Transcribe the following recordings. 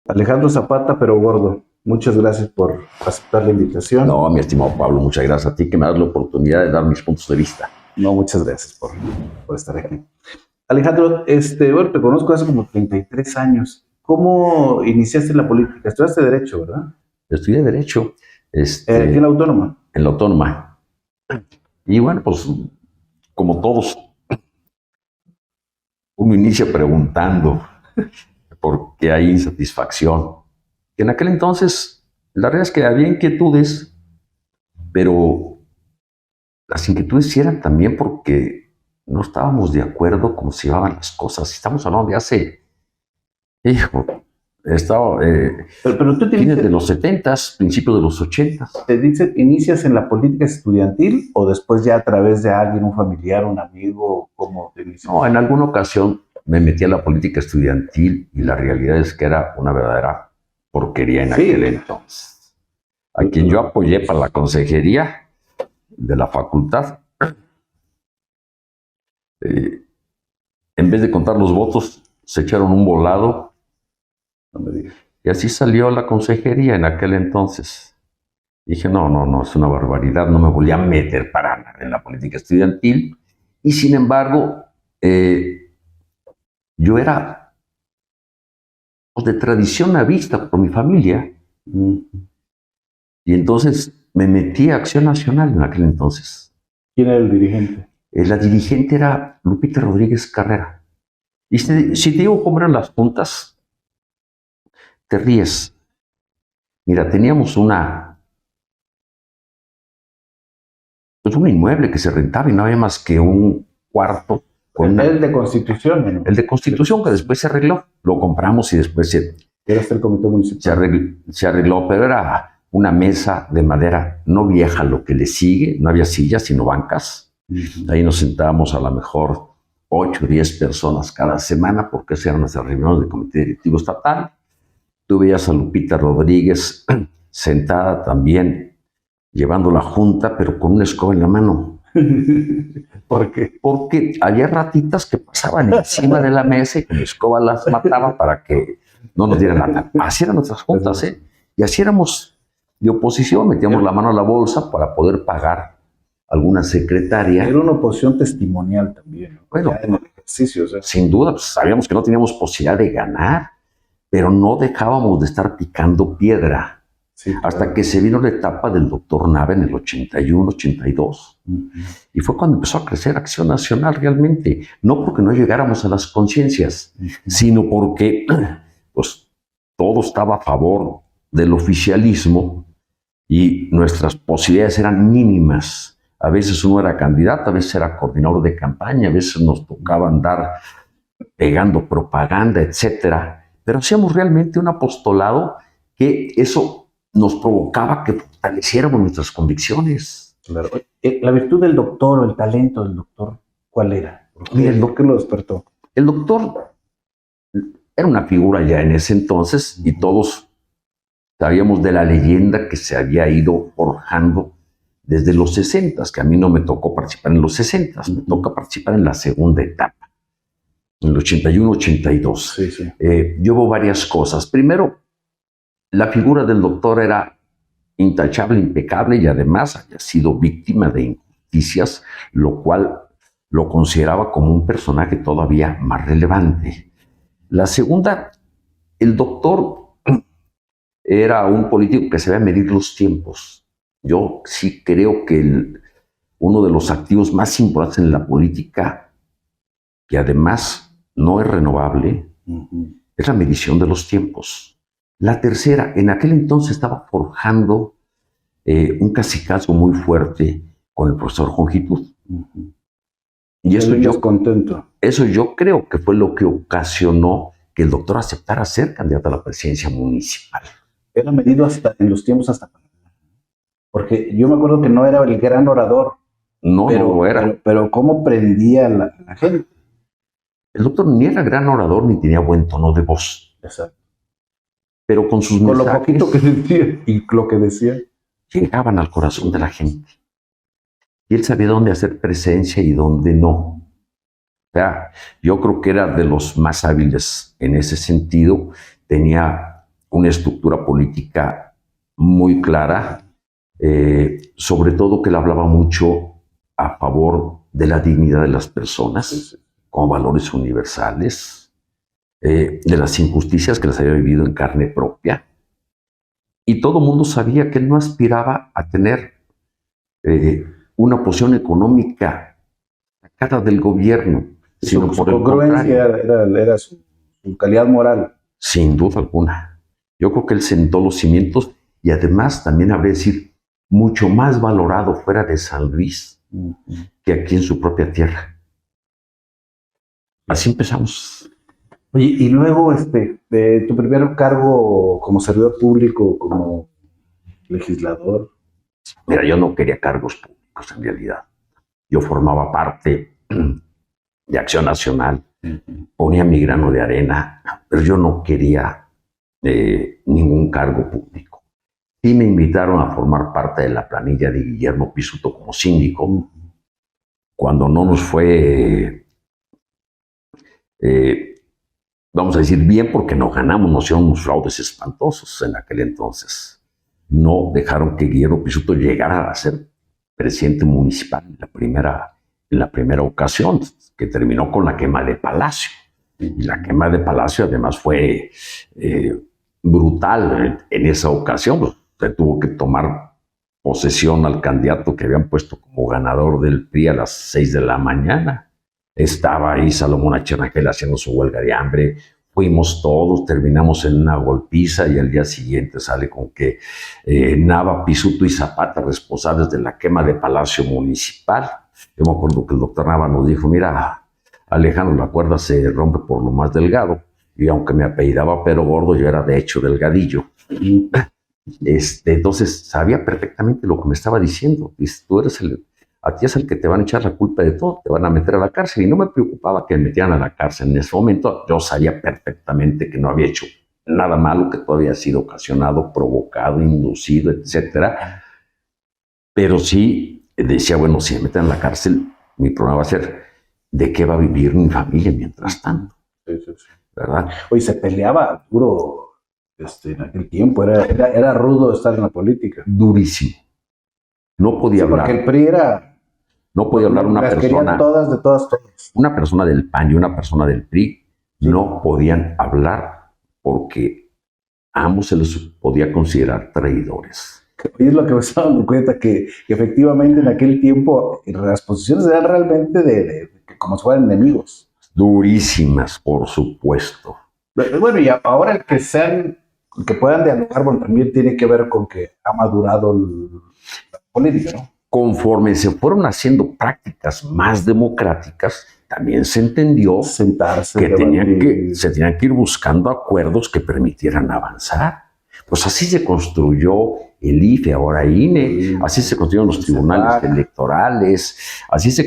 Alejandro Zapata, pero gordo. Muchas gracias por aceptar la invitación. No, mi estimado Pablo, muchas gracias a ti que me das la oportunidad de dar mis puntos de vista. No, muchas gracias por estar aquí. Alejandro, bueno, te conozco hace como 33 años. ¿Cómo iniciaste en la política? Estudiaste Derecho, ¿verdad? Estudié Derecho Aquí en la Autónoma. en la Autónoma. Y bueno, pues como todos, uno inicia preguntando por qué hay insatisfacción. En aquel entonces, la realidad es que había inquietudes, pero las inquietudes sí eran también porque no estábamos de acuerdo cómo se llevaban las cosas. Estamos hablando de hace, hijo, estaba, Pero tú fines de los 70s, principios de los 80s. te dice, ¿inicias en la política estudiantil o después ya a través de alguien, un familiar, un amigo? ¿Cómo te inicias? No, en alguna ocasión me metí a la política estudiantil y la realidad es que era una verdadera porquería en aquel entonces. A quien yo apoyé para la consejería de la facultad, en vez de contar los votos, se echaron un volado. No me digas. Y así salió la consejería en aquel entonces. Dije, no, es una barbaridad, no me volví a meter para nada en la política estudiantil. Y sin embargo, yo era pues, de tradición navista por mi familia. Y entonces me metí a Acción Nacional en aquel entonces. ¿Quién era el dirigente? La dirigente era Lupita Rodríguez Carrera. Y si te digo cómo eran las juntas, te ríes. Mira, teníamos un inmueble que se rentaba y no había más que un cuarto. El de Constitución, ¿no? El de Constitución, que después se arregló. Lo compramos y después Era hasta el comité municipal. se arregló, pero era una mesa de madera no vieja, lo que le sigue. No había sillas, sino bancas. Ahí nos sentábamos a lo mejor 8 o 10 personas cada semana, porque esas eran nuestras reuniones del comité directivo estatal. Tú veías a Lupita Rodríguez sentada también, llevando la junta, pero con una escoba en la mano. ¿Por qué? Porque había ratitas que pasaban encima de la mesa y con la escoba las mataba para que no nos dieran nada. Así eran nuestras juntas, ¿eh? Y así éramos de oposición, metíamos la mano a la bolsa para poder pagar alguna secretaria. Era una oposición testimonial también, ¿no? Bueno, ya en el ejercicio, o sea. Sin duda, pues, sabíamos que no teníamos posibilidad de ganar, pero no dejábamos de estar picando piedra. Sí, claro. Hasta que se vino la etapa del doctor Nava en el 81, 82. Y fue cuando empezó a crecer Acción Nacional realmente. No porque no llegáramos a las conciencias, sino porque pues, todo estaba a favor del oficialismo y nuestras posibilidades eran mínimas. A veces uno era candidato, a veces era coordinador de campaña, a veces nos tocaba andar pegando propaganda, etcétera. Pero hacíamos realmente un apostolado que eso nos provocaba que fortaleciéramos nuestras convicciones. Claro. La virtud del doctor o el talento del doctor, ¿cuál era? ¿Por qué lo despertó? El doctor era una figura ya en ese entonces y todos sabíamos de la leyenda que se había ido forjando desde los 60s, que a mí no me tocó participar en los 60s, me toca participar en la segunda etapa, en el 81-82. Sí, sí. Yo hubo varias cosas. Primero, la figura del doctor era intachable, impecable y además había sido víctima de injusticias, lo cual lo consideraba como un personaje todavía más relevante. La segunda, el doctor era un político que sabía medir los tiempos. Yo sí creo que uno de los activos más importantes en la política, que además no es renovable, es la medición de los tiempos. La tercera, en aquel entonces estaba forjando un cacicazgo muy fuerte con el profesor Jongitud. Y eso yo creo que fue lo que ocasionó que el doctor aceptara ser candidato a la presidencia municipal. Era medido hasta en los tiempos hasta... Porque yo me acuerdo que no era el gran orador. No lo era. Pero cómo prendía la gente. El doctor ni era gran orador ni tenía buen tono de voz. Exacto. Pero con sus mensajes, lo poquito que decía y lo que decía, llegaban al corazón de la gente. Y él sabía dónde hacer presencia y dónde no. O sea, yo creo que era de los más hábiles en ese sentido. Tenía una estructura política muy clara, sobre todo que él hablaba mucho a favor de la dignidad de las personas, con valores universales, de las injusticias que las había vivido en carne propia. Y todo el mundo sabía que él no aspiraba a tener una posición económica sacada del gobierno, sino por el congruencia era su calidad moral. Sin duda alguna. Yo creo que él sentó los cimientos y además también habría de decir mucho más valorado fuera de San Luis que aquí en su propia tierra. Así empezamos. Oye, y luego de tu primer cargo como servidor público, como legislador. Mira, yo no quería cargos públicos en realidad. Yo formaba parte de Acción Nacional, ponía mi grano de arena, pero yo no quería ningún cargo público. Sí me invitaron a formar parte de la planilla de Guillermo Pizzuto como síndico, cuando no nos fue, vamos a decir, bien, porque no ganamos, nos hicieron unos fraudes espantosos en aquel entonces. No dejaron que Guillermo Pizzuto llegara a ser presidente municipal en la primera ocasión, que terminó con la quema de Palacio. Y la quema de Palacio además fue brutal en esa ocasión. Pues, se tuvo que tomar posesión al candidato que habían puesto como ganador del PRI a las 6 de la mañana. Estaba ahí Salomón Chernáquel haciendo su huelga de hambre. Fuimos todos, terminamos en una golpiza y al día siguiente sale con que Nava, Pizzuto y Zapata responsables de la quema de Palacio Municipal. Yo me acuerdo que el doctor Nava nos dijo, mira, Alejandro, la cuerda se rompe por lo más delgado. Y aunque me apellidaba Pero Gordo, yo era de hecho delgadillo. Entonces sabía perfectamente lo que me estaba diciendo. Dice, a ti es el que te van a echar la culpa de todo, te van a meter a la cárcel. Y no me preocupaba que me metieran a la cárcel. En ese momento yo sabía perfectamente que no había hecho nada malo, que todo había sido ocasionado, provocado, inducido, etcétera. Pero sí decía, bueno, si me meten a la cárcel, mi problema va a ser de qué va a vivir mi familia mientras tanto. Sí. ¿Verdad? Oye, se peleaba duro en aquel tiempo, era rudo estar en la política. Durísimo. No podía hablar. Porque el PRI era... No podía hablar una persona. Todas, de todas. Una persona del PAN y una persona del PRI no podían hablar porque a ambos se les podía considerar traidores. Y es lo que me estaba dando cuenta, que efectivamente en aquel tiempo las posiciones eran realmente de como si fueran enemigos. Durísimas, por supuesto. Bueno, y ahora el que puedan dialogar, bueno, también tiene que ver con que ha madurado la política, ¿no? Conforme se fueron haciendo prácticas más democráticas, también se entendió que se tenían que ir buscando acuerdos que permitieran avanzar. Pues así se construyó el IFE, ahora INE, así se construyeron los tribunales electorales, así se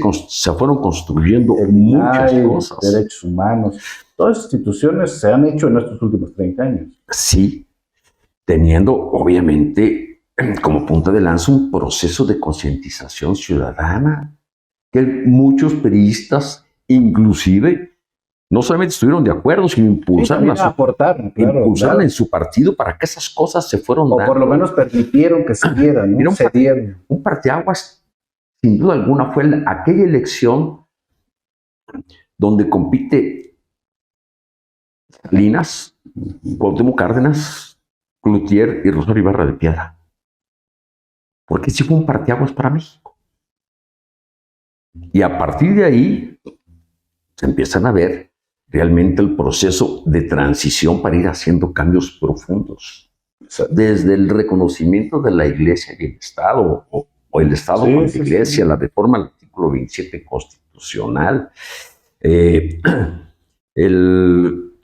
fueron construyendo muchas cosas. Derechos humanos, todas las instituciones se han hecho en estos últimos 30 años. Sí, teniendo obviamente como punta de lanza un proceso de concientización ciudadana, que muchos periodistas inclusive no solamente estuvieron de acuerdo, sino impulsaron impulsaron en su partido para que esas cosas se fueran dando. O por lo menos permitieron que se dieran, ¿no? Un parteaguas, sin duda alguna, fue aquella elección donde compite Salinas, Cuauhtémoc Cárdenas, Cloutier y Rosario Ibarra de Piedra. Porque sí fue un parteaguas para México. Y a partir de ahí se empiezan a ver realmente el proceso de transición para ir haciendo cambios profundos. Desde el reconocimiento de la Iglesia y el Estado, o el Estado con la Iglesia, la reforma al artículo 27 constitucional, el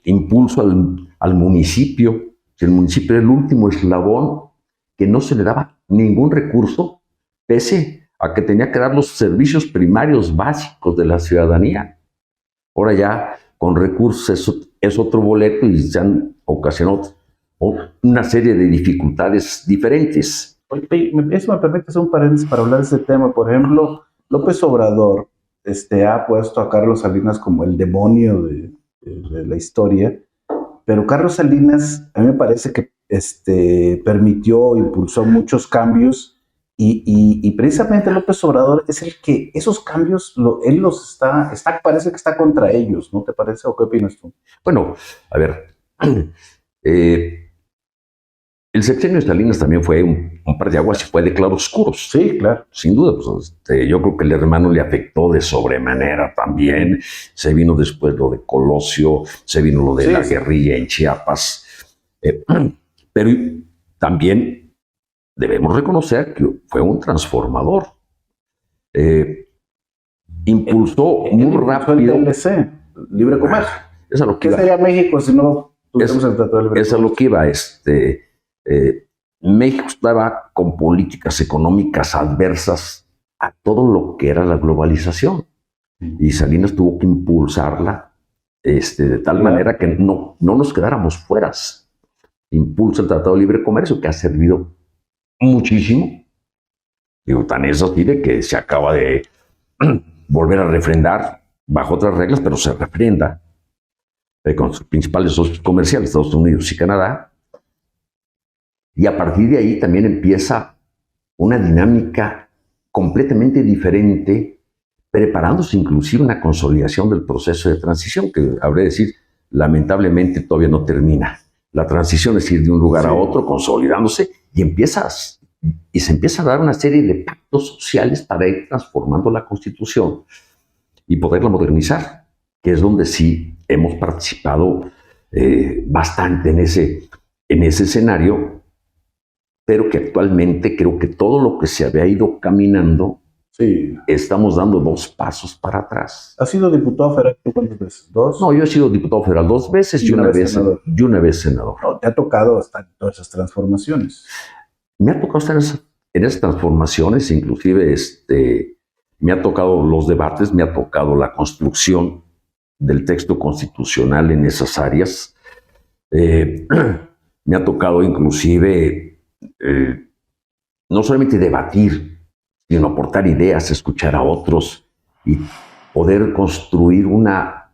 impulso al municipio. El municipio era el último eslabón que no se le daba ningún recurso, pese a que tenía que dar los servicios primarios básicos de la ciudadanía. Ahora ya con recursos es otro boleto y se han ocasionado una serie de dificultades diferentes. Eso me permite hacer un paréntesis para hablar de ese tema. Por ejemplo, López Obrador ha puesto a Carlos Salinas como el demonio de la historia, pero Carlos Salinas a mí me parece que permitió, impulsó muchos cambios y precisamente López Obrador es el que esos cambios, él los parece que está contra ellos, ¿no te parece? ¿O qué opinas tú? Bueno, a ver, el sexenio de Salinas también fue un par de aguas y fue de claroscuros. Sí, claro. Sin duda, pues, yo creo que el hermano le afectó de sobremanera también. Se vino después lo de Colosio, se vino lo de la guerrilla en Chiapas. Pero también debemos reconocer que fue un transformador. Impulsó muy rápido el TLC, libre comercio. Eso es lo que ¿Qué sería México si no tuviéramos el Tratado de Libre Comercio? Eso es lo que iba. México estaba con políticas económicas adversas a todo lo que era la globalización. Y Salinas tuvo que impulsarla de tal manera que no nos quedáramos fueras. Impulsa el Tratado de Libre Comercio, que ha servido muchísimo. Digo, tan es así de que se acaba de volver a refrendar bajo otras reglas, pero se refrenda con sus principales socios comerciales, Estados Unidos y Canadá. Y a partir de ahí también empieza una dinámica completamente diferente, preparándose inclusive una consolidación del proceso de transición, que habré de decir, lamentablemente todavía no termina. La transición es ir de un lugar a otro, consolidándose, y se empieza a dar una serie de pactos sociales para ir transformando la Constitución y poderla modernizar, que es donde sí hemos participado bastante en ese escenario, pero que actualmente creo que todo lo que se había ido caminando, estamos dando 2 pasos para atrás. ¿Has sido diputado federal cuántas veces? ¿2? No, yo he sido diputado federal 2 veces y una vez senador. No, te ha tocado estar en todas esas transformaciones. Me ha tocado estar en esas transformaciones, inclusive me ha tocado los debates, me ha tocado la construcción del texto constitucional en esas áreas. Me ha tocado inclusive no solamente debatir, sino aportar ideas, escuchar a otros y poder construir una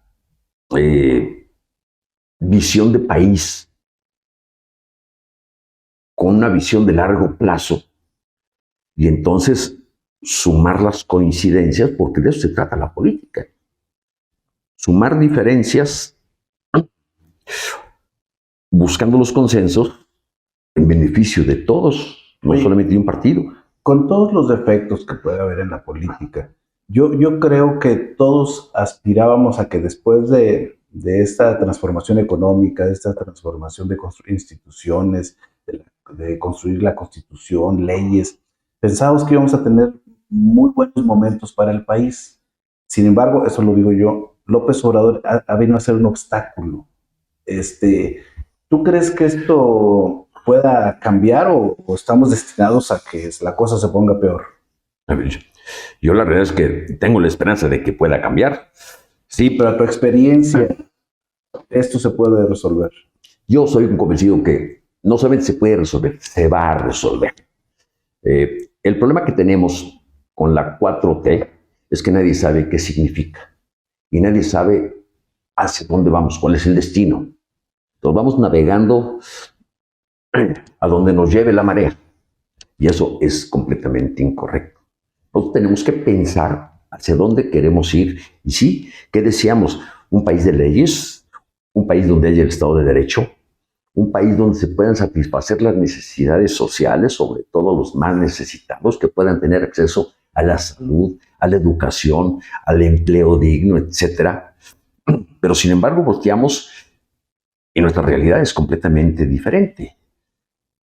visión de país con una visión de largo plazo y entonces sumar las coincidencias, porque de eso se trata la política. Sumar diferencias buscando los consensos en beneficio de todos, no solamente de un partido. Con todos los defectos que puede haber en la política, yo creo que todos aspirábamos a que después de esta transformación económica, de esta transformación de construir instituciones, de construir la Constitución, leyes, pensábamos que íbamos a tener muy buenos momentos para el país. Sin embargo, eso lo digo yo, López Obrador ha venido a ser un obstáculo. ¿Tú crees que esto pueda cambiar o estamos destinados a que la cosa se ponga peor? Yo la realidad es que tengo la esperanza de que pueda cambiar. Sí, pero a tu experiencia, esto se puede resolver. Yo soy convencido que no solamente se puede resolver, se va a resolver. El problema que tenemos con la 4T es que nadie sabe qué significa y nadie sabe hacia dónde vamos, cuál es el destino. Entonces vamos navegando a donde nos lleve la marea y eso es completamente incorrecto. Nosotros tenemos que pensar hacia dónde queremos ir y sí, ¿qué deseamos? Un país de leyes, un país donde haya el Estado de Derecho, un país donde se puedan satisfacer las necesidades sociales, sobre todo los más necesitados, que puedan tener acceso a la salud, a la educación, al empleo digno, etc. Pero sin embargo volteamos y nuestra realidad es completamente diferente.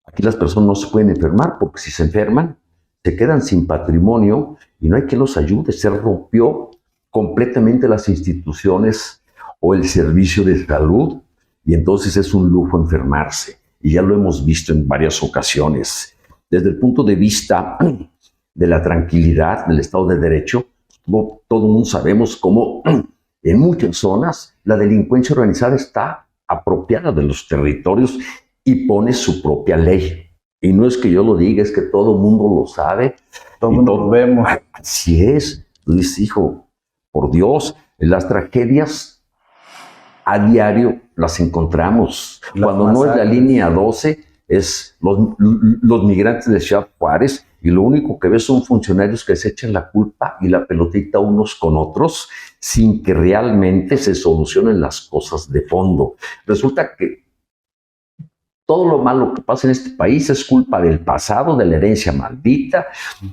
Aquí las personas no se pueden enfermar porque si se enferman, se quedan sin patrimonio y no hay quien los ayude. Se rompió completamente las instituciones o el servicio de salud y entonces es un lujo enfermarse. Y ya lo hemos visto en varias ocasiones. Desde el punto de vista de la tranquilidad, del Estado de Derecho, todo el mundo sabemos cómo en muchas zonas la delincuencia organizada está apropiada de los territorios y pone su propia ley. Y no es que yo lo diga, es que todo el mundo lo sabe. Todo el mundo lo vemos. Así es. Tú dices, hijo, por Dios, las tragedias a diario las encontramos. Cuando no es la línea 12, es los migrantes de Ciudad Juárez, y lo único que ves son funcionarios que se echan la culpa y la pelotita unos con otros sin que realmente se solucionen las cosas de fondo. Resulta que todo lo malo que pasa en este país es culpa del pasado, de la herencia maldita,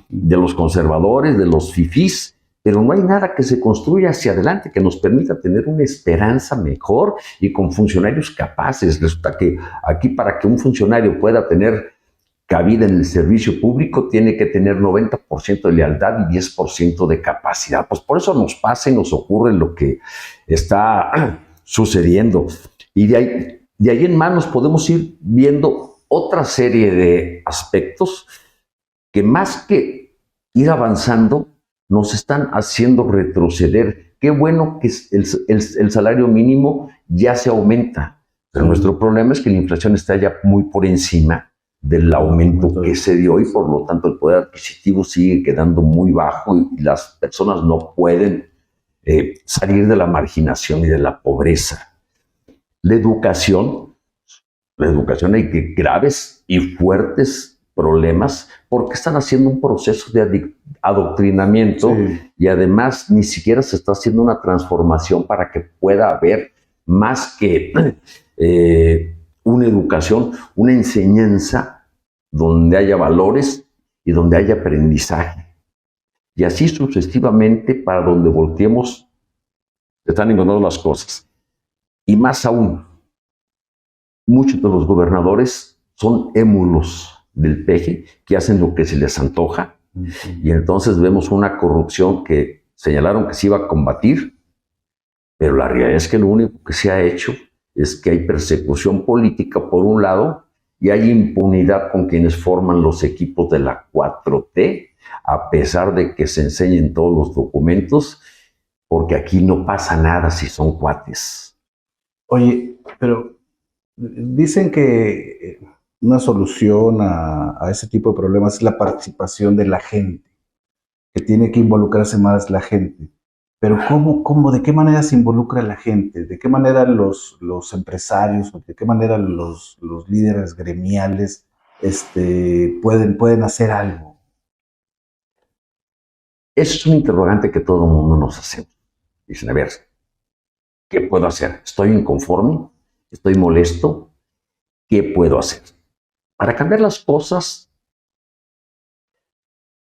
de los conservadores, de los fifís, pero no hay nada que se construya hacia adelante que nos permita tener una esperanza mejor y con funcionarios capaces. Resulta que aquí, para que un funcionario pueda tener cabida en el servicio público, tiene que tener 90% de lealtad y 10% de capacidad. Pues por eso nos pasa y nos ocurre lo que está sucediendo. Y de ahí en más nos podemos ir viendo otra serie de aspectos que, más que ir avanzando, nos están haciendo retroceder. Qué bueno que el salario mínimo ya se aumenta, pero nuestro problema es que la inflación está ya muy por encima del aumento que se dio, y por lo tanto el poder adquisitivo sigue quedando muy bajo y las personas no pueden salir de la marginación y de la pobreza. La educación hay graves y fuertes problemas porque están haciendo un proceso de adoctrinamiento, y además ni siquiera se está haciendo una transformación para que pueda haber más que una educación, una enseñanza donde haya valores y donde haya aprendizaje. Y así sucesivamente, para donde volteemos, están encontrando las cosas. Y más aún, muchos de los gobernadores son émulos del peje que hacen lo que se les antoja, y entonces vemos una corrupción que señalaron que se iba a combatir, pero la realidad es que lo único que se ha hecho es que hay persecución política por un lado y hay impunidad con quienes forman los equipos de la 4T, a pesar de que se enseñen todos los documentos, porque aquí no pasa nada si son cuates. Oye, pero dicen que una solución a ese tipo de problemas es la participación de la gente, que tiene que involucrarse más la gente. Pero ¿de qué manera se involucra la gente? ¿De qué manera los empresarios, de qué manera los líderes gremiales pueden hacer algo? Ese es un interrogante que todo el mundo nos hace. Dicen, a ver, ¿qué puedo hacer? ¿Estoy inconforme? ¿Estoy molesto? ¿Qué puedo hacer? Para cambiar las cosas,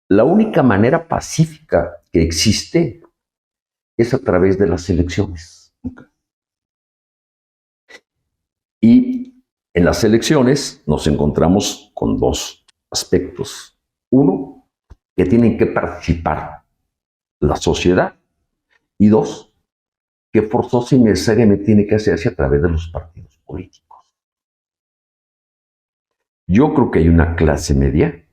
la única manera pacífica que existe es a través de las elecciones. Y en las elecciones nos encontramos con dos aspectos. Uno, que tienen que participar la sociedad, y dos, que forzosa y necesariamente tiene que hacerse a través de los partidos políticos. Yo creo que hay una clase media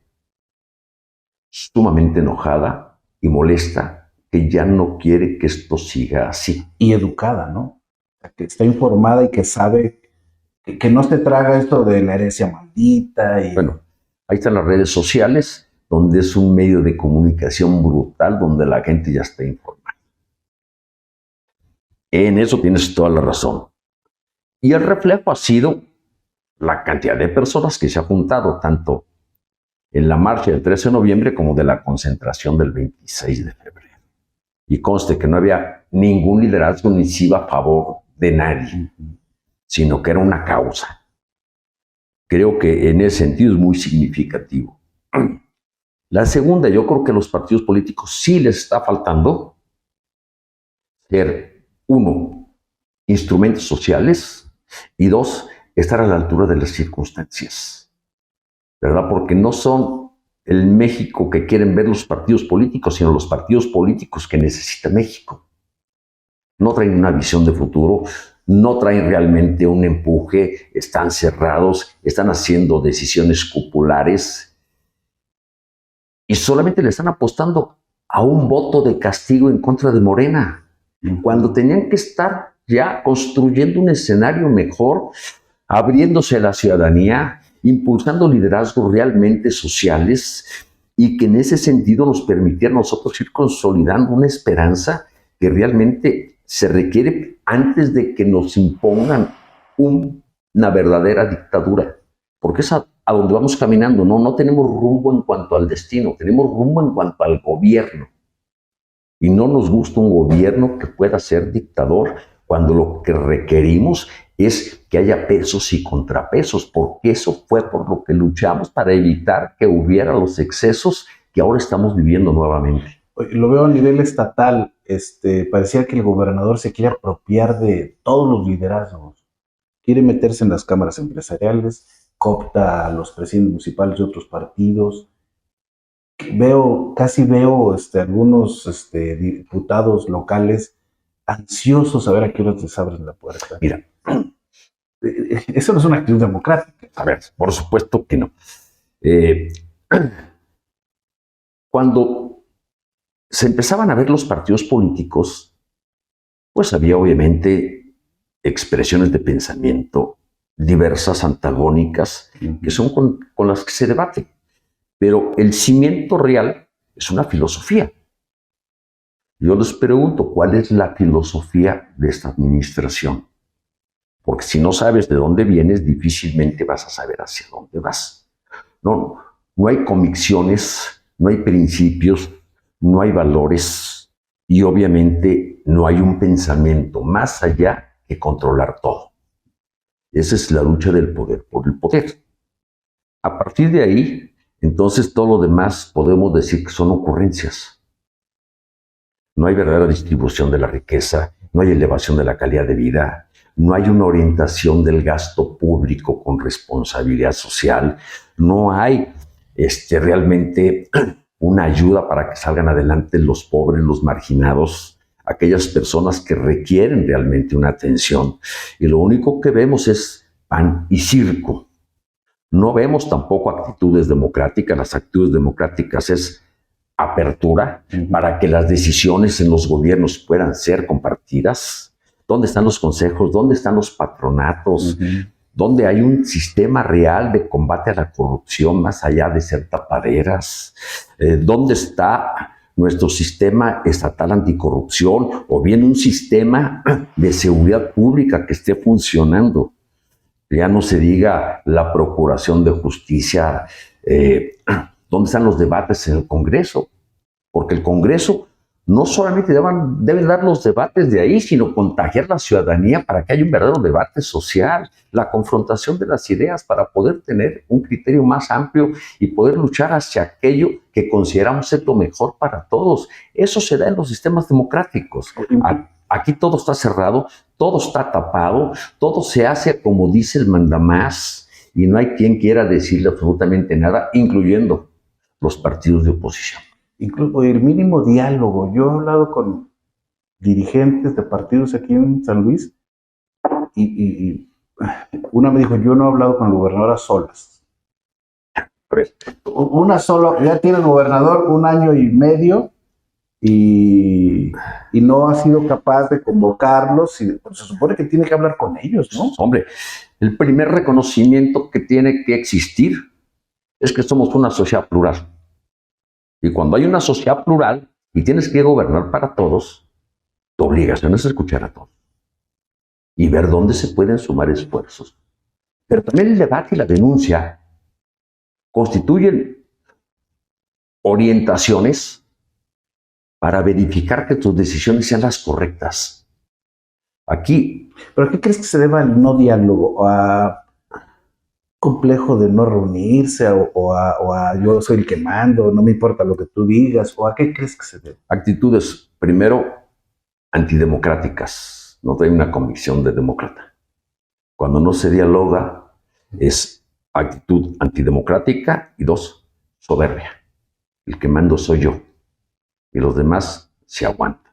sumamente enojada y molesta, que ya no quiere que esto siga así. Y educada, ¿no? Que está informada y que sabe que no se traga esto de la herencia maldita. Bueno, ahí están las redes sociales, donde es un medio de comunicación brutal, donde la gente ya está informada. En eso tienes toda la razón. Y el reflejo ha sido la cantidad de personas que se ha juntado, tanto en la marcha del 13 de noviembre como de la concentración del 26 de febrero. Y conste que no había ningún liderazgo ni se iba a favor de nadie, sino que era una causa. Creo que en ese sentido es muy significativo. La segunda, yo creo que a los partidos políticos sí les está faltando ser, uno, instrumentos sociales, y dos, estar a la altura de las circunstancias, ¿verdad? Porque no son el México que quieren ver los partidos políticos, sino los partidos políticos que necesita México. No traen una visión de futuro, no traen realmente un empuje, están cerrados, están haciendo decisiones cupulares y solamente le están apostando a un voto de castigo en contra de Morena, cuando tenían que estar ya construyendo un escenario mejor, abriéndose a la ciudadanía, impulsando liderazgos realmente sociales, y que en ese sentido nos permitiera a nosotros ir consolidando una esperanza que realmente se requiere antes de que nos impongan una verdadera dictadura. porque es a donde vamos caminando. No tenemos rumbo en cuanto al destino, tenemos rumbo en cuanto al gobierno. Y no nos gusta un gobierno que pueda ser dictador cuando lo que requerimos es que haya pesos y contrapesos, porque eso fue por lo que luchamos para evitar que hubiera los excesos que ahora estamos viviendo nuevamente. Lo veo a nivel estatal, parecía que el gobernador se quiere apropiar de todos los liderazgos, quiere meterse en las cámaras empresariales, coopta a los presidentes municipales de otros partidos. Casi veo algunos diputados locales ansiosos a ver a qué hora les abren la puerta. Mira, eso no es una actitud democrática. A ver, por supuesto que no. Cuando se empezaban a ver los partidos políticos, pues había obviamente expresiones de pensamiento diversas, antagónicas, que son con las que se debate. Pero el cimiento real es una filosofía. Yo les pregunto, ¿cuál es la filosofía de esta administración? Porque si no sabes de dónde vienes, difícilmente vas a saber hacia dónde vas. No hay convicciones, no hay principios, no hay valores y obviamente no hay un pensamiento más allá que controlar todo. Esa es la lucha del poder por el poder. A partir de ahí, entonces todo lo demás podemos decir que son ocurrencias. No hay verdadera distribución de la riqueza, no hay elevación de la calidad de vida, no hay una orientación del gasto público con responsabilidad social, no hay realmente una ayuda para que salgan adelante los pobres, los marginados, aquellas personas que requieren realmente una atención. Y lo único que vemos es pan y circo. No vemos tampoco actitudes democráticas. Las actitudes democráticas es apertura para que las decisiones en los gobiernos puedan ser compartidas. ¿Dónde están los consejos? ¿Dónde están los patronatos? ¿Dónde hay un sistema real de combate a la corrupción más allá de ser tapaderas? ¿Dónde está nuestro sistema estatal anticorrupción o bien un sistema de seguridad pública que esté funcionando? Ya no se diga la procuración de justicia. ¿Dónde están los debates en el Congreso? Porque el Congreso no solamente debe dar los debates de ahí, sino contagiar la ciudadanía para que haya un verdadero debate social, la confrontación de las ideas para poder tener un criterio más amplio y poder luchar hacia aquello que consideramos ser lo mejor para todos. Eso se da en los sistemas democráticos. Aquí todo está cerrado, todo está tapado, todo se hace como dice el mandamás y no hay quien quiera decirle absolutamente nada, incluyendo los partidos de oposición. Incluso el mínimo diálogo. Yo he hablado con dirigentes de partidos aquí en San Luis y una me dijo, yo no he hablado con el gobernador a solas. Una sola, ya tiene el gobernador 1 año y medio y no ha sido capaz de convocarlos y pues, se supone que tiene que hablar con ellos, ¿no? Hombre, el primer reconocimiento que tiene que existir es que somos una sociedad plural. Y cuando hay una sociedad plural y tienes que gobernar para todos, tu obligación es escuchar a todos y ver dónde se pueden sumar esfuerzos. Pero también el debate y la denuncia constituyen orientaciones para verificar que tus decisiones sean las correctas. Aquí... ¿Pero a qué crees que se deba el no diálogo? ¿A complejo de no reunirse o a yo soy el que mando, no me importa lo que tú digas? ¿O a qué crees que se debe? Actitudes, primero, antidemocráticas. No hay una convicción de demócrata. Cuando no se dialoga, es actitud antidemocrática y 2, soberbia. El que mando soy yo y los demás se aguantan.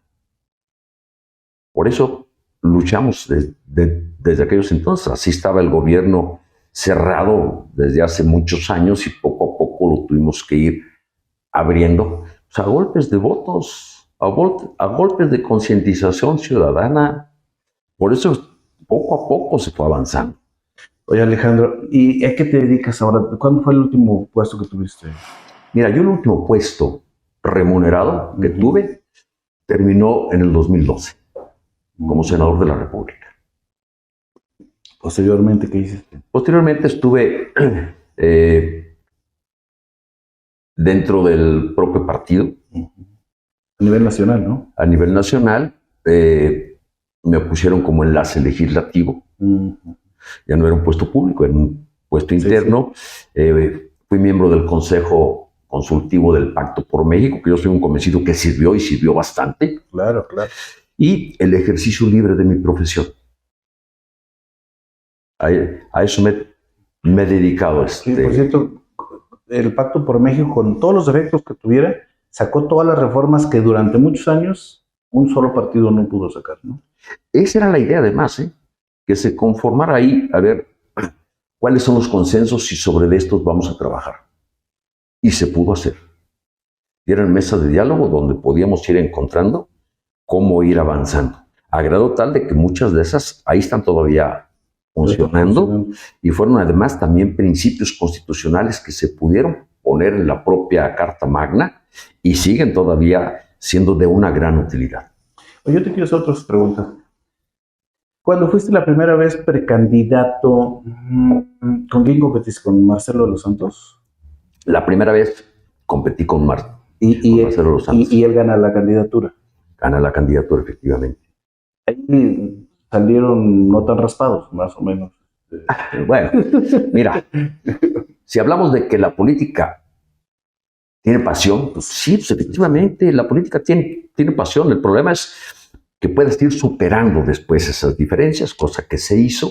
Por eso luchamos desde aquellos entonces. Así estaba el gobierno cerrado desde hace muchos años y poco a poco lo tuvimos que ir abriendo, pues, a golpes de votos, a golpes de concientización ciudadana. Por eso poco a poco se fue avanzando. Oye, Alejandro, ¿y a qué te dedicas ahora? ¿Cuándo fue el último puesto que tuviste? Mira, yo el último puesto remunerado que tuve terminó en el 2012 como senador de la República. Posteriormente, ¿qué hiciste? Posteriormente estuve dentro del propio partido. A nivel nacional, ¿no? A nivel nacional, me pusieron como enlace legislativo. Ya no era un puesto público, era un puesto interno. Sí. Fui miembro del Consejo Consultivo del Pacto por México, que yo soy un convencido que sirvió y sirvió bastante. Claro, claro. Y el ejercicio libre de mi profesión. A eso me he dedicado. Sí, por cierto, el Pacto por México, con todos los efectos que tuviera, sacó todas las reformas que durante muchos años un solo partido no pudo sacar, ¿no? Esa era la idea, además, que se conformara ahí a ver cuáles son los consensos y sobre estos vamos a trabajar. Y se pudo hacer. Y eran mesas de diálogo donde podíamos ir encontrando cómo ir avanzando. A grado tal de que muchas de esas ahí están todavía funcionando y fueron además también principios constitucionales que se pudieron poner en la propia Carta Magna y siguen todavía siendo de una gran utilidad. Yo te quiero hacer otras preguntas. Cuando fuiste la primera vez precandidato, ¿con quién competiste? ¿Con Marcelo de los Santos? La primera vez competí con Marcelo de los Santos. Y él gana la candidatura. Gana la candidatura, efectivamente. Ahí salieron no tan raspados, más o menos. Bueno, mira, si hablamos de que la política tiene pasión, pues sí, pues efectivamente, la política tiene pasión. El problema es que puedas ir superando después esas diferencias, cosa que se hizo.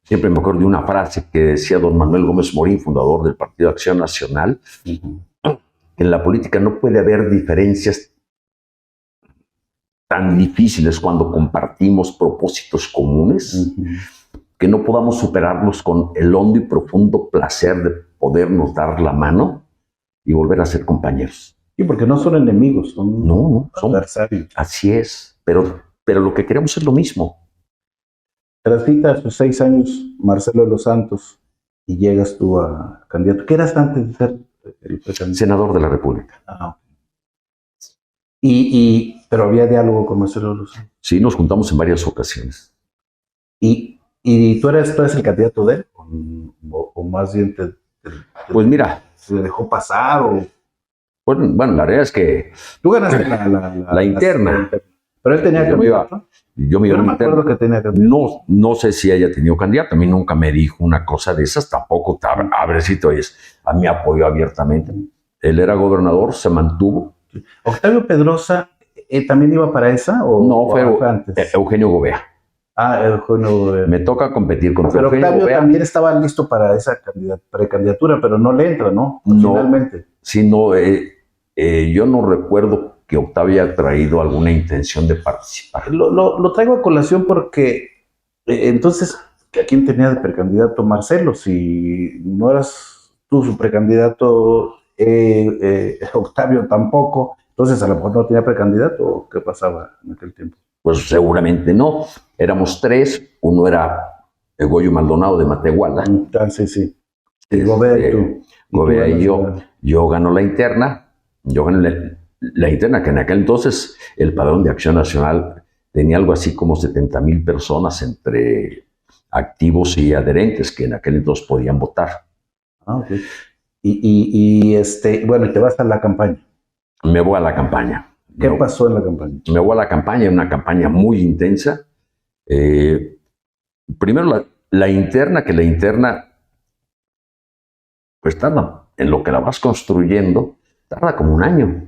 Siempre me acuerdo de una frase que decía don Manuel Gómez Morín, fundador del Partido Acción Nacional, que en la política no puede haber diferencias tan difíciles cuando compartimos propósitos comunes, que no podamos superarlos con el hondo y profundo placer de podernos dar la mano y volver a ser compañeros. Sí, porque no son enemigos, son adversarios. Así es, pero lo que queremos es lo mismo. Transita a sus 6 años Marcelo de los Santos y llegas tú a candidato. ¿Qué eras antes de ser el precandidato? Senador de la República. Pero había diálogo con Marcelo de los Santos. Sí, nos juntamos en varias ocasiones. ¿Y tú eres el candidato de él? ¿O más bien pues mira, se dejó pasar? Bueno, la realidad es que tú ganaste la interna. Pero él tenía candidato. Yo me acuerdo que tenía candidato. No sé si ella tenía candidato. A mí nunca me dijo una cosa de esas. Tampoco, a ver si te oyes, a mí apoyó abiertamente. Él era gobernador, se mantuvo. ¿Octavio Pedrosa también iba para esa? No, fue antes. Eugenio Gobea. Eugenio Gobea. Me toca competir contra pero Eugenio Octavio Gobea. También estaba listo para esa precandidatura, pero no le entra, ¿no? Finalmente. Sí, no, yo no recuerdo que Octavio haya traído alguna intención de participar. Lo traigo a colación porque entonces, ¿a quién tenía de precandidato? Marcelo, si no eras tú su precandidato, Octavio tampoco, entonces a lo mejor no tenía precandidato, ¿o qué pasaba en aquel tiempo? Pues seguramente no. Éramos 3, uno era Goyo Maldonado de Matehuala. Sí. Y Gobea y tú. Gobea y yo gano la interna. Yo gané la interna, que en aquel entonces el Padrón de Acción Nacional tenía algo así como 70,000 personas entre activos y adherentes que en aquel entonces podían votar. Okay. Bueno, y te vas a la campaña. Me voy a la campaña. ¿Qué pasó en la campaña? Me voy a la campaña, una campaña muy intensa. Primero la interna, pues tarda, en lo que la vas construyendo, tarda como un año.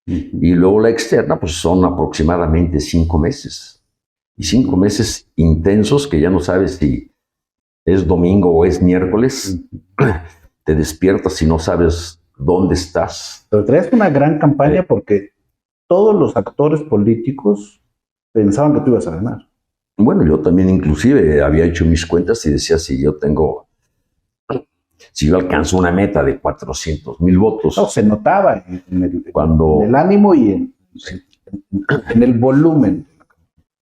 Y luego la externa, pues son aproximadamente 5 meses. Y 5 meses intensos que ya no sabes si es domingo o es miércoles. Te despiertas y no sabes dónde estás. Pero traes una gran campaña porque todos los actores políticos pensaban que tú ibas a ganar. Bueno, yo también inclusive había hecho mis cuentas y decía, si yo alcanzo una meta de 400,000 votos. No, se notaba en el ánimo y en el volumen.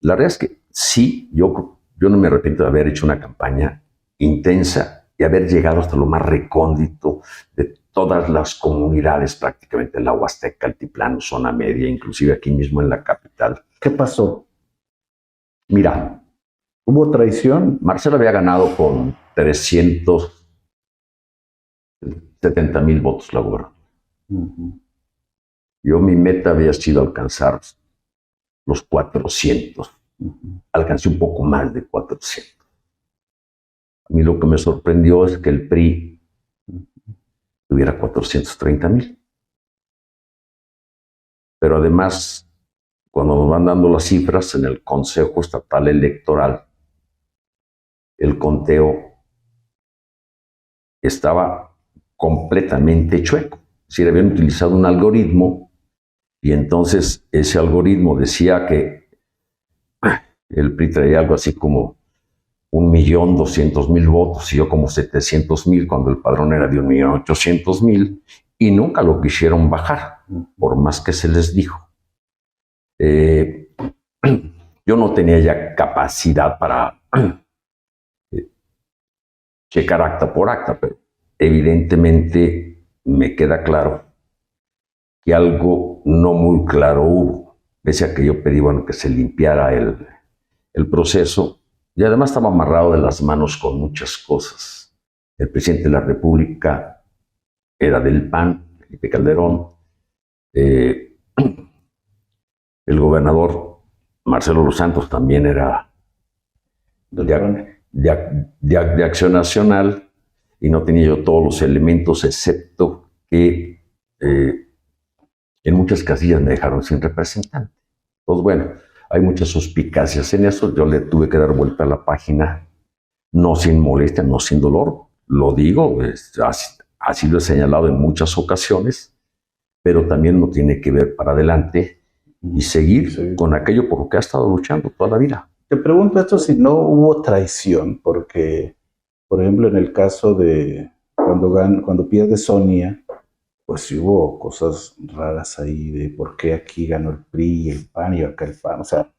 La verdad es que sí, yo no me arrepiento de haber hecho una campaña intensa y haber llegado hasta lo más recóndito de todas las comunidades, prácticamente en la Huasteca, Altiplano, zona media, inclusive aquí mismo en la capital. ¿Qué pasó? Mira, ¿Hubo traición? Marcelo había ganado con 370,000 votos la gubernatura. Yo mi meta había sido alcanzar los 400. Alcancé un poco más de 400. A mí lo que me sorprendió es que el PRI tuviera 430,000. Pero además, cuando nos van dando las cifras en el Consejo Estatal Electoral, el conteo estaba completamente chueco. Es decir, habían utilizado un algoritmo y entonces ese algoritmo decía que el PRI traía algo así como 1,200,000 votos y yo como 700,000 cuando el padrón era de 1,800,000 y nunca lo quisieron bajar, por más que se les dijo. Yo no tenía ya capacidad para checar acta por acta, pero evidentemente me queda claro que algo no muy claro hubo, pese a que yo pedí que se limpiara el proceso, y además estaba amarrado de las manos con muchas cosas. El presidente de la República era del PAN, Felipe Calderón, el gobernador Marcelo Los Santos también era de Acción Nacional, y no tenía yo todos los elementos, excepto que en muchas casillas me dejaron sin representante. Pues bueno, hay muchas suspicacias en eso. Yo le tuve que dar vuelta a la página, no sin molestia, no sin dolor. Lo digo, así lo he señalado en muchas ocasiones, pero también uno tiene que ver para adelante y seguir con aquello por lo que ha estado luchando toda la vida. Te pregunto esto si no hubo traición, porque, por ejemplo, en el caso de cuando pierde Sonia, pues sí hubo cosas raras ahí de por qué aquí ganó el PRI y el PAN y acá el PAN. O sea,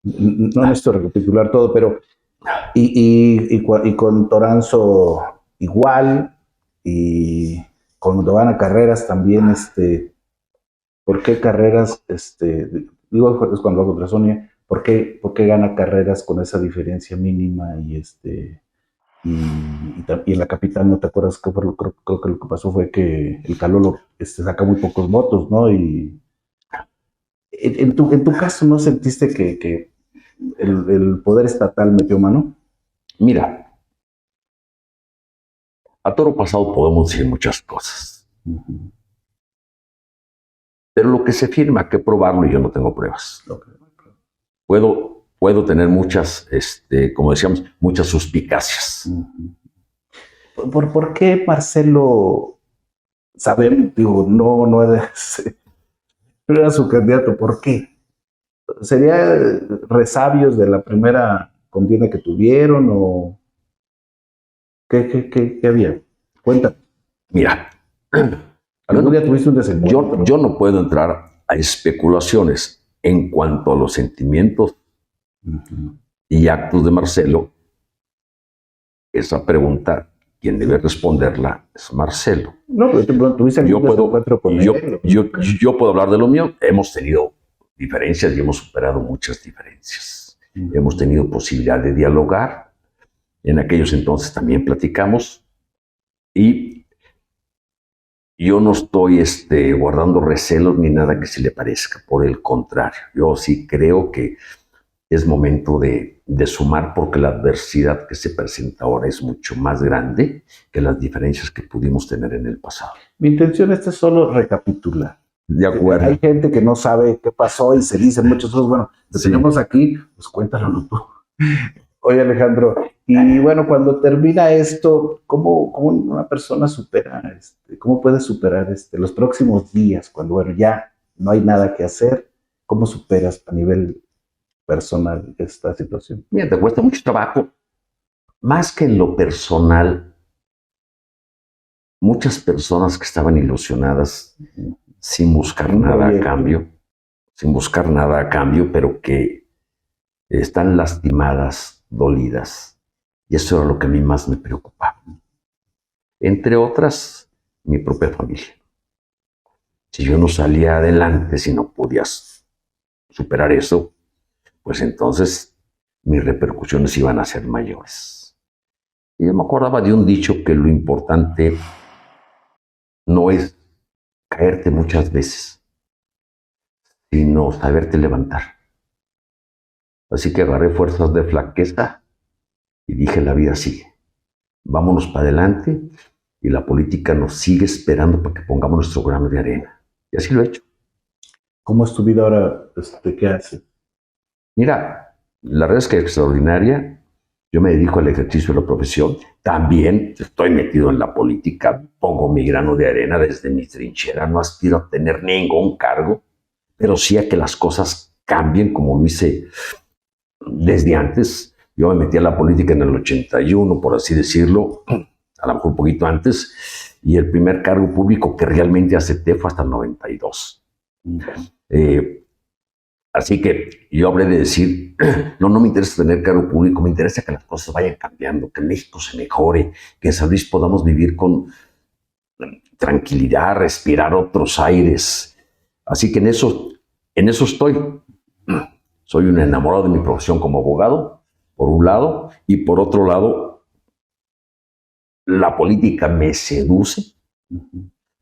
no necesito recapitular todo, pero y con Toranzo igual, y con Giovanna Carreras también, ¿por qué Carreras, digo, es cuando hago contra Sonia, ¿por qué gana Carreras con esa diferencia mínima y y en la capital, ¿no te acuerdas? Creo que lo que pasó fue que el Calolo saca muy pocos votos, ¿no? Y en tu caso, ¿no sentiste que el poder estatal metió mano? Mira, a toro pasado podemos decir muchas cosas. Pero lo que se firma, hay que probarlo, y yo no tengo pruebas. Puedo tener muchas, como decíamos, muchas suspicacias. ¿Por qué Marcelo, sabemos, digo, no era su candidato? ¿Por qué? ¿Sería resabios de la primera contienda que tuvieron o qué había? Cuéntame. Mira, ¿Algún día tuviste un desencuentro? yo no puedo entrar a especulaciones en cuanto a los sentimientos y actos de Marcelo. Esa pregunta, quien debe responderla es Marcelo. No, pero tuviste algún desencuentro con él. Yo puedo hablar de lo mío. Hemos tenido diferencias y hemos superado muchas diferencias. Hemos tenido posibilidad de dialogar. En aquellos entonces también platicamos. Y yo no estoy guardando recelos ni nada que se le parezca. Por el contrario, yo sí creo que es momento de sumar, porque la adversidad que se presenta ahora es mucho más grande que las diferencias que pudimos tener en el pasado. Mi intención es solo recapitular. De acuerdo. Hay gente que no sabe qué pasó y se dicen muchas cosas. Bueno, te tenemos aquí, pues cuéntalo tú. Oye, Alejandro, y bueno, cuando termina esto, ¿cómo una persona supera, cómo puede superar los próximos días, cuando, bueno, ya no hay nada que hacer? ¿Cómo superas a nivel personal esta situación? Mira, te cuesta mucho trabajo. Más que en lo personal, muchas personas que estaban ilusionadas sin buscar nada a cambio, pero que están lastimadas, dolidas. Y eso era lo que a mí más me preocupaba. Entre otras, mi propia familia. Si yo no salía adelante, si no podías superar eso, pues entonces mis repercusiones iban a ser mayores. Y yo me acordaba de un dicho que lo importante no es caerte muchas veces, sino saberte levantar. Así que agarré fuerzas de flaqueza y dije, la vida sigue. Vámonos para adelante y la política nos sigue esperando para que pongamos nuestro grano de arena. Y así lo he hecho. ¿Cómo es tu vida ahora? ¿Qué haces? Mira, la verdad es que es extraordinaria. Yo me dedico al ejercicio de la profesión. También estoy metido en la política. Pongo mi grano de arena desde mi trinchera. No aspiro a tener ningún cargo, pero sí a que las cosas cambien como lo hice desde antes. Yo me metí a la política en el 81, por así decirlo, a lo mejor un poquito antes, y el primer cargo público que realmente acepté fue hasta el 92. Así que yo hablé de decir, no me interesa tener cargo público, me interesa que las cosas vayan cambiando, que México se mejore, que en San Luis podamos vivir con tranquilidad, respirar otros aires. Así que en eso estoy. Soy un enamorado de mi profesión como abogado, por un lado, y por otro lado, la política me seduce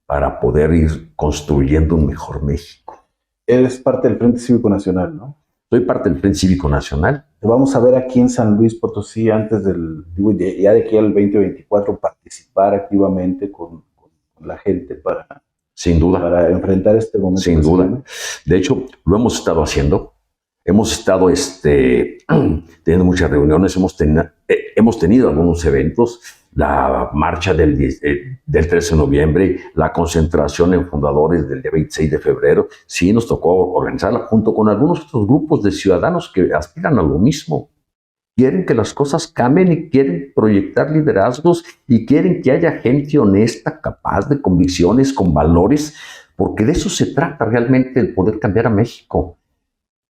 para poder ir construyendo un mejor México. Eres parte del Frente Cívico Nacional, ¿no? Soy parte del Frente Cívico Nacional. Te vamos a ver aquí en San Luis Potosí antes ya de aquí al 2024, participar activamente con la gente Sin duda. Para enfrentar este momento. Sin duda. De hecho, lo hemos estado haciendo. Hemos estado teniendo muchas reuniones, hemos tenido algunos eventos, la marcha del 13 de noviembre, la concentración en fundadores del día 26 de febrero. Sí, nos tocó organizarla junto con algunos otros grupos de ciudadanos que aspiran a lo mismo. Quieren que las cosas cambien y quieren proyectar liderazgos y quieren que haya gente honesta, capaz de convicciones, con valores, porque de eso se trata realmente, el poder cambiar a México.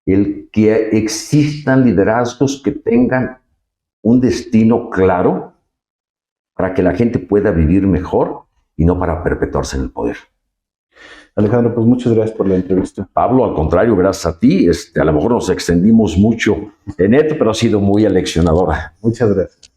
El que existan liderazgos que tengan un destino claro para que la gente pueda vivir mejor y no para perpetuarse en el poder. Alejandro, pues muchas gracias por la entrevista. Pablo, al contrario, gracias a ti. A lo mejor nos extendimos mucho en esto, pero ha sido muy aleccionadora. Muchas gracias.